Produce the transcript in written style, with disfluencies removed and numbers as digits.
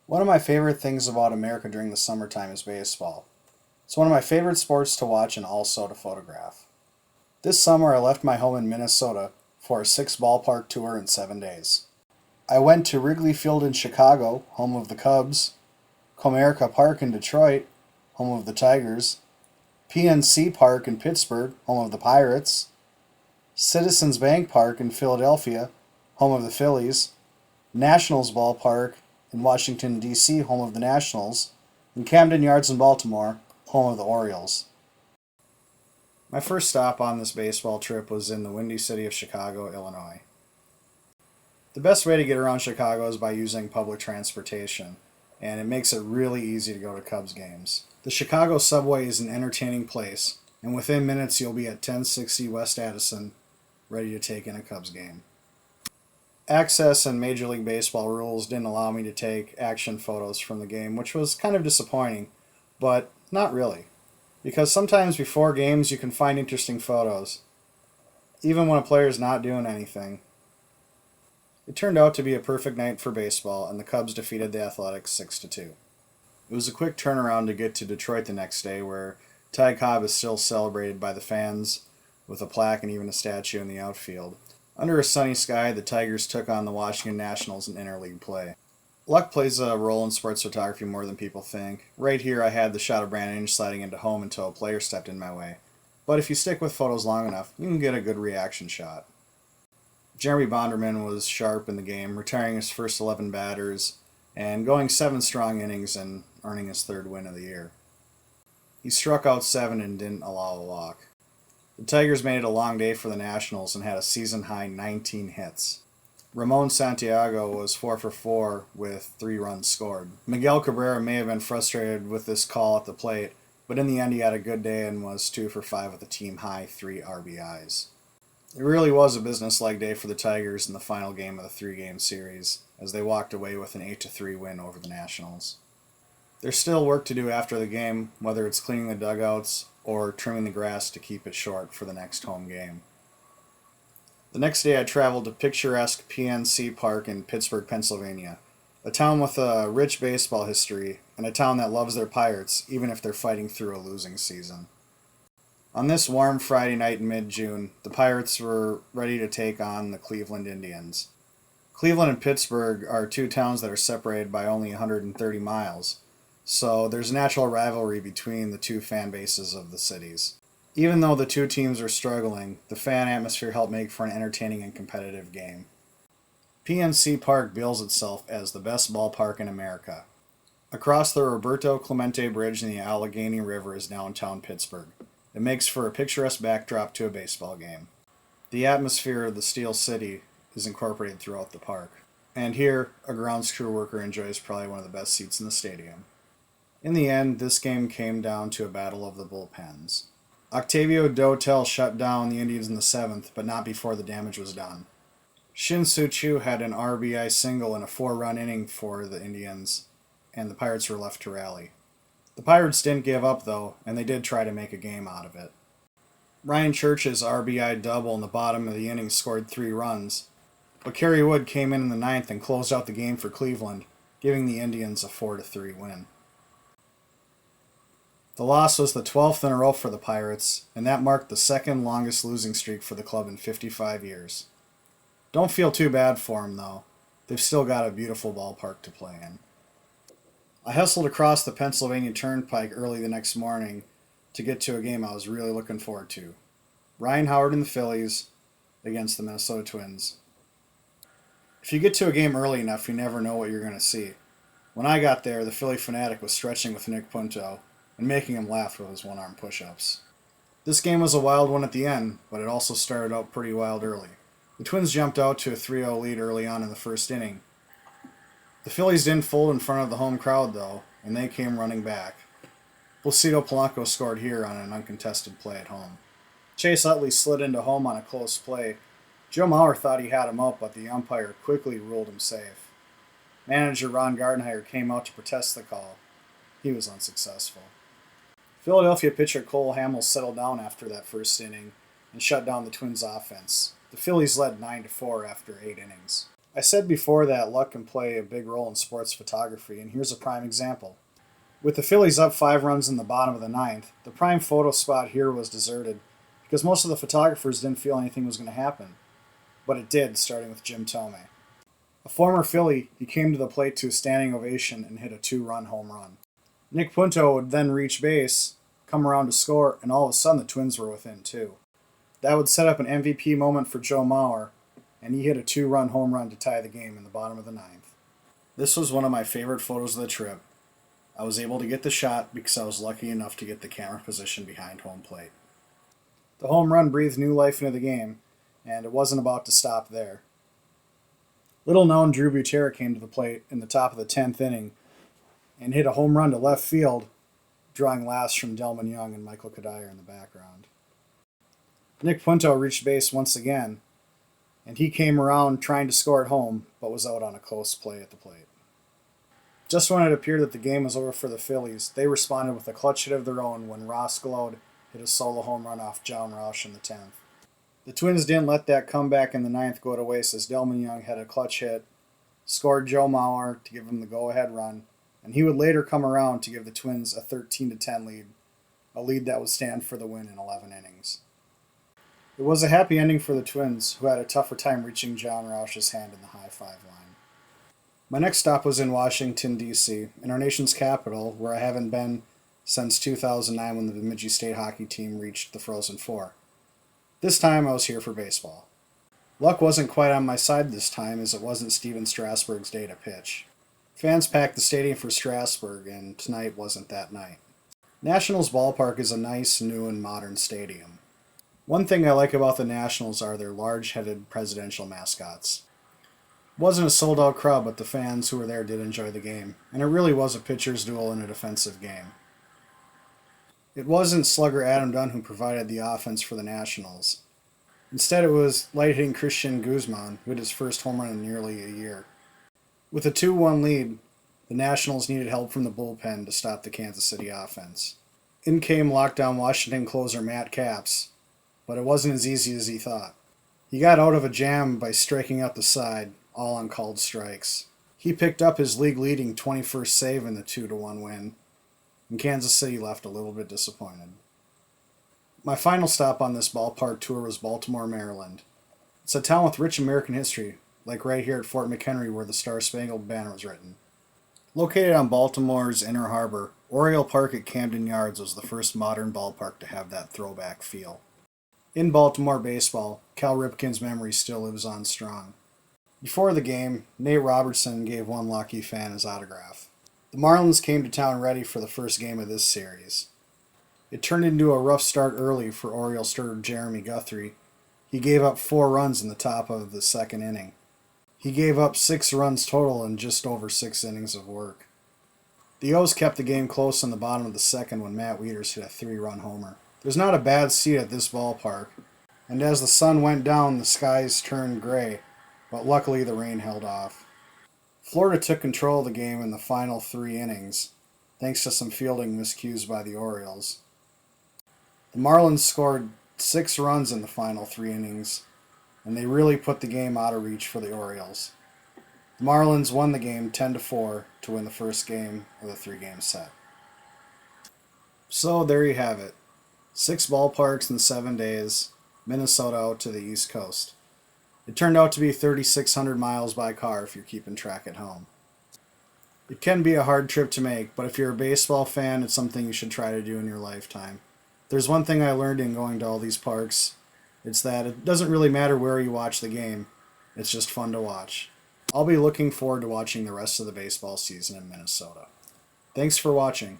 One of my favorite things about America during the summertime is baseball. It's one of my favorite sports to watch and also to photograph. This summer I left my home in Minnesota for a 6 ballpark tour in 7 days. I went to Wrigley Field in Chicago, home of the Cubs, Comerica Park in Detroit, home of the Tigers, PNC Park in Pittsburgh, home of the Pirates, Citizens Bank Park in Philadelphia, home of the Phillies, Nationals Ballpark in Washington, D.C., home of the Nationals, and Camden Yards in Baltimore, home of the Orioles. My first stop on this baseball trip was in the windy city of Chicago, Illinois. The best way to get around Chicago is by using public transportation, and it makes it really easy to go to Cubs games. The Chicago subway is an entertaining place, and within minutes you'll be at 1060 West Addison, ready to take in a Cubs game. Access and Major League Baseball rules didn't allow me to take action photos from the game, which was kind of disappointing, but not really. Because sometimes before games you can find interesting photos, even when a player is not doing anything. It turned out to be a perfect night for baseball, and the Cubs defeated the Athletics 6-2. It was a quick turnaround to get to Detroit the next day, where Ty Cobb is still celebrated by the fans with a plaque and even a statue in the outfield. Under a sunny sky, the Tigers took on the Washington Nationals in interleague play. Luck plays a role in sports photography more than people think. Right here I had the shot of Brandon Inge sliding into home until a player stepped in my way. But if you stick with photos long enough, you can get a good reaction shot. Jeremy Bonderman was sharp in the game, retiring his first 11 batters and going 7 strong innings and earning his 3rd win of the year. He struck out 7 and didn't allow a walk. The Tigers made it a long day for the Nationals and had a season-high 19 hits. Ramon Santiago was 4 for 4 with 3 runs scored. Miguel Cabrera may have been frustrated with this call at the plate, but in the end he had a good day and was 2 for 5 with a team-high 3 RBIs. It really was a business-like day for the Tigers in the final game of the 3-game series, as they walked away with an 8-3 win over the Nationals. There's still work to do after the game, whether it's cleaning the dugouts or trimming the grass to keep it short for the next home game. The next day I traveled to picturesque PNC Park in Pittsburgh, Pennsylvania, a town with a rich baseball history and a town that loves their Pirates even if they're fighting through a losing season. On this warm Friday night in mid-June, the Pirates were ready to take on the Cleveland Indians. Cleveland and Pittsburgh are 2 towns that are separated by only 130 miles, so there's a natural rivalry between the 2 fan bases of the cities. Even though the 2 teams are struggling, the fan atmosphere helped make for an entertaining and competitive game. PNC Park bills itself as the best ballpark in America. Across the Roberto Clemente Bridge in the Allegheny River is downtown Pittsburgh. It makes for a picturesque backdrop to a baseball game. The atmosphere of the Steel City is incorporated throughout the park. And here, a grounds crew worker enjoys probably one of the best seats in the stadium. In the end, this game came down to a battle of the bullpens. Octavio Dotel shut down the Indians in the 7th, but not before the damage was done. Shin-Soo Choo had an RBI single in a 4-run inning for the Indians, and the Pirates were left to rally. The Pirates didn't give up, though, and they did try to make a game out of it. Ryan Church's RBI double in the bottom of the inning scored 3 runs, but Kerry Wood came in the 9th and closed out the game for Cleveland, giving the Indians a 4-3 win. The loss was the 12th in a row for the Pirates, and that marked the 2nd longest losing streak for the club in 55 years. Don't feel too bad for them, though. They've still got a beautiful ballpark to play in. I hustled across the Pennsylvania Turnpike early the next morning to get to a game I was really looking forward to. Ryan Howard and the Phillies against the Minnesota Twins. If you get to a game early enough, you never know what you're going to see. When I got there, the Philly fanatic was stretching with Nick Punto and making him laugh with his one-arm push-ups. This game was a wild one at the end, but it also started out pretty wild early. The Twins jumped out to a 3-0 lead early on in the first inning. The Phillies didn't fold in front of the home crowd, though, and they came running back. Placido Polanco scored here on an uncontested play at home. Chase Utley slid into home on a close play. Joe Mauer thought he had him up, but the umpire quickly ruled him safe. Manager Ron Gardenhire came out to protest the call. He was unsuccessful. Philadelphia pitcher Cole Hamels settled down after that first inning and shut down the Twins' offense. The Phillies led 9-4 after 8 innings. I said before that luck can play a big role in sports photography, and here's a prime example. With the Phillies up 5 runs in the bottom of the ninth, the prime photo spot here was deserted because most of the photographers didn't feel anything was going to happen. But it did, starting with Jim Thome. A former Philly, he came to the plate to a standing ovation and hit a 2-run home run. Nick Punto would then reach base, come around to score, and all of a sudden the Twins were within 2. That would set up an MVP moment for Joe Mauer, and he hit a 2-run home run to tie the game in the bottom of the ninth. This was one of my favorite photos of the trip. I was able to get the shot because I was lucky enough to get the camera position behind home plate. The home run breathed new life into the game, and it wasn't about to stop there. Little-known Drew Butera came to the plate in the top of the 10th inning and hit a home run to left field, drawing laughs from Delman Young and Michael Kadire in the background. Nick Punto reached base once again, and he came around trying to score at home, but was out on a close play at the plate. Just when it appeared that the game was over for the Phillies, they responded with a clutch hit of their own when Ross Gload hit a solo home run off John Roush in the 10th. The Twins didn't let that comeback in the ninth go to waste as Delman Young had a clutch hit, scored Joe Mauer to give him the go-ahead run, and he would later come around to give the Twins a 13-10 lead, a lead that would stand for the win in 11 innings. It was a happy ending for the Twins, who had a tougher time reaching John Roush's hand in the high five line. My next stop was in Washington, D.C., in our nation's capital, where I haven't been since 2009 when the Bemidji State hockey team reached the Frozen Four. This time I was here for baseball. Luck wasn't quite on my side this time, as it wasn't Steven Strasburg's day to pitch. Fans packed the stadium for Strasburg, and tonight wasn't that night. Nationals Ballpark is a nice, new, and modern stadium. One thing I like about the Nationals are their large-headed presidential mascots. It wasn't a sold-out crowd, but the fans who were there did enjoy the game, and it really was a pitcher's duel in a defensive game. It wasn't slugger Adam Dunn who provided the offense for the Nationals. Instead, it was light-hitting Christian Guzman, who hit his first home run in nearly a year. With a 2-1 lead, the Nationals needed help from the bullpen to stop the Kansas City offense. In came lockdown Washington closer Matt Capps, but it wasn't as easy as he thought. He got out of a jam by striking out the side, all on called strikes. He picked up his league-leading 21st save in the 2-1 win, and Kansas City left a little bit disappointed. My final stop on this ballpark tour was Baltimore, Maryland. It's a town with rich American history, like right here at Fort McHenry where the Star-Spangled Banner was written. Located on Baltimore's Inner Harbor, Oriole Park at Camden Yards was the first modern ballpark to have that throwback feel. In Baltimore baseball, Cal Ripken's memory still lives on strong. Before the game, Nate Robertson gave one lucky fan his autograph. The Marlins came to town ready for the first game of this series. It turned into a rough start early for Oriole starter Jeremy Guthrie. He gave up 4 runs in the top of the second inning. He gave up 6 runs total in just over 6 innings of work. The O's kept the game close in the bottom of the second when Matt Wieters hit a 3-run homer. There's not a bad seat at this ballpark, and as the sun went down, the skies turned gray, but luckily the rain held off. Florida took control of the game in the final 3 innings, thanks to some fielding miscues by the Orioles. The Marlins scored 6 runs in the final 3 innings, and they really put the game out of reach for the Orioles. The Marlins won the game 10-4 to win the first game of the 3-game set. So there you have it. 6 ballparks in 7 days, Minnesota out to the East Coast. It turned out to be 3,600 miles by car if you're keeping track at home. It can be a hard trip to make, but if you're a baseball fan, it's something you should try to do in your lifetime. There's one thing I learned in going to all these parks. It's that it doesn't really matter where you watch the game. It's just fun to watch. I'll be looking forward to watching the rest of the baseball season in Minnesota. Thanks for watching.